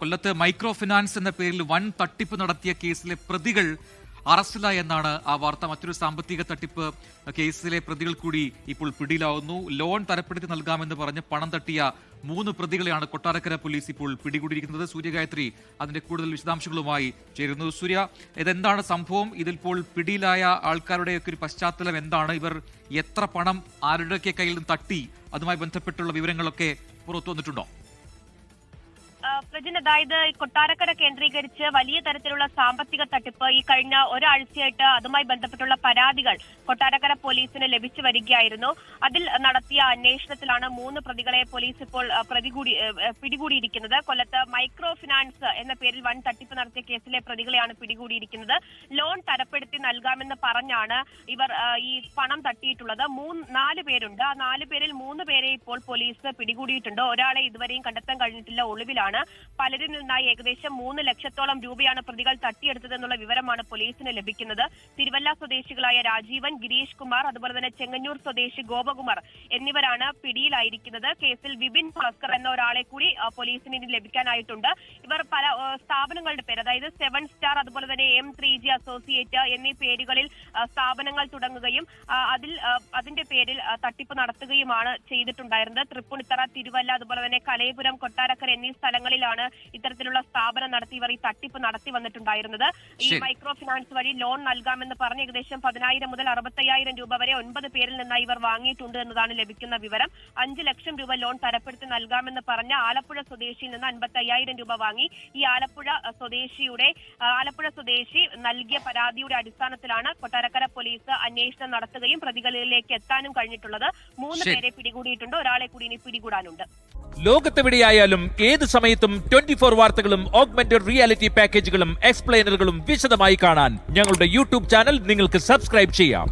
കൊല്ലത്ത് micro finance എന്ന പേരിൽ വൻ തട്ടിപ്പ് നടത്തിയ കേസിലെ പ്രതികൾ അറസ്റ്റിലായി എന്നാണ് ആ വാർത്ത. മറ്റൊരു സാമ്പത്തിക തട്ടിപ്പ് കേസിലെ പ്രതികൾ കൂടി ഇപ്പോൾ പിടിയിലാവുന്നു. ലോൺ തരപ്പെടുത്തി നൽകാമെന്ന് പറഞ്ഞ് പണം തട്ടിയ 3 പ്രതികളെയാണ് കൊട്ടാരക്കര പോലീസ് ഇപ്പോൾ പിടികൂടിയിരിക്കുന്നത്. സൂര്യഗായത്രി അതിന്റെ കൂടുതൽ വിശദാംശങ്ങളുമായി ചേരുന്നു. സൂര്യ, ഇതെന്താണ് സംഭവം? ഇതിപ്പോൾ പിടിയിലായ ആൾക്കാരുടെയൊക്കെ ഒരു പശ്ചാത്തലം എന്താണ്? ഇവർ എത്ര പണം ആരുടെയൊക്കെ കയ്യിൽ നിന്ന് തട്ടി? അതുമായി ബന്ധപ്പെട്ടുള്ള വിവരങ്ങളൊക്കെ പുറത്തു വന്നിട്ടുണ്ടോ? പ്രജിൻ, അതായത് കൊട്ടാരക്കര കേന്ദ്രീകരിച്ച് വലിയ തരത്തിലുള്ള സാമ്പത്തിക തട്ടിപ്പ് ഈ കഴിഞ്ഞ ഒരാഴ്ചയായിട്ട് അതുമായി ബന്ധപ്പെട്ടുള്ള പരാതികൾ കൊട്ടാരക്കര പോലീസിന് ലഭിച്ചു വരികയായിരുന്നു. അതിൽ നടത്തിയ അന്വേഷണത്തിലാണ് 3 പ്രതികളെ പോലീസ് ഇപ്പോൾ പിടികൂടിയിരിക്കുന്നത്. കൊല്ലത്ത് മൈക്രോ ഫിനാൻസ് എന്ന പേരിൽ വൻ തട്ടിപ്പ് നടത്തിയ കേസിലെ പ്രതികളെയാണ് പിടികൂടിയിരിക്കുന്നത്. ലോൺ തരപ്പെടുത്തി നൽകാമെന്ന് പറഞ്ഞാണ് ഇവർ ഈ പണം തട്ടിയിട്ടുള്ളത്. 4 പേരുണ്ട്. ആ 4 പേരിൽ 3 പേരെ ഇപ്പോൾ പോലീസ് പിടികൂടിയിട്ടുണ്ട്. ഒരാളെ ഇതുവരെയും കണ്ടെത്താൻ കഴിഞ്ഞിട്ടില്ല, ഒളിവിലാണ്. പലരിൽ നിന്നായി ഏകദേശം 3 ലക്ഷത്തോളം രൂപയാണ് പ്രതികൾ തട്ടിയെടുത്തതെന്നുള്ള വിവരമാണ് പോലീസിന് ലഭിക്കുന്നത്. തിരുവല്ല സ്വദേശികളായ രാജീവൻ, ഗിരീഷ് കുമാർ, അതുപോലെ തന്നെ ചെങ്ങന്നൂർ സ്വദേശി ഗോപകുമാർ എന്നിവരാണ് പിടിയിലായിരിക്കുന്നത്. കേസിൽ വിപിൻ ഭാസ്കർ എന്ന ഒരാളെ കൂടി പോലീസിന് ഇനി ലഭിക്കാനായിട്ടുണ്ട്. ഇവർ പല സ്ഥാപനങ്ങളുടെ പേര്, അതായത് 7 സ്റ്റാർ, അതുപോലെ തന്നെ M3G അസോസിയേറ്റ് എന്നീ പേരുകളിൽ സ്ഥാപനങ്ങൾ തുടങ്ങുകയും അതിന്റെ പേരിൽ തട്ടിപ്പ് നടത്തുകയുമാണ് ചെയ്തിട്ടുണ്ടായിരുന്നത്. തൃപ്പൂണിത്തറ, തിരുവല്ല, അതുപോലെ തന്നെ കലയപുരം, കൊട്ടാരക്കര എന്നീ സ്ഥലങ്ങളിലാണ് ഇത്തരത്തിലുള്ള സ്ഥാപനം നടത്തി ഇവർ ഈ തട്ടിപ്പ് നടത്തി വന്നിട്ടുണ്ടായിരുന്നത്. ഈ മൈക്രോ ഫിനാൻസ് വഴി ലോൺ നൽകാമെന്ന് പറഞ്ഞ് ഏകദേശം 10,000 മുതൽ 65,000 രൂപ വരെ 9 പേരിൽ നിന്നായി ഇവർ വാങ്ങിയിട്ടുണ്ട് എന്നതാണ് ലഭിക്കുന്ന വിവരം. 5 ലക്ഷം രൂപ ലോൺ തരപ്പെടുത്തി നൽകാമെന്ന് പറഞ്ഞ ആലപ്പുഴ സ്വദേശിയിൽ നിന്ന് 55,000 രൂപ വാങ്ങി. ഈ ആലപ്പുഴ സ്വദേശി നൽകിയ പരാതിയുടെ അടിസ്ഥാനത്തിലാണ് കൊട്ടാരക്കര പോലീസ് അന്വേഷണം നടത്തുകയും പ്രതികളിലേക്ക് എത്താനും കഴിഞ്ഞിട്ടുള്ളത്. 3 പേരെ പിടികൂടിയിട്ടുണ്ട്. ഒരാളെ കൂടി ഇനി പിടികൂടാനുണ്ട്. ലോകത്തെവിടെയായാലും ഏത് സമയത്തും 24 വാർത്തകളും ഓഗ്മെന്റഡ് റിയാലിറ്റി പാക്കേജുകളും എക്സ്പ്ലെയിനറുകളും വിശദമായി കാണാൻ ഞങ്ങളുടെ യൂട്യൂബ് ചാനൽ നിങ്ങൾക്ക് സബ്സ്ക്രൈബ് ചെയ്യാം.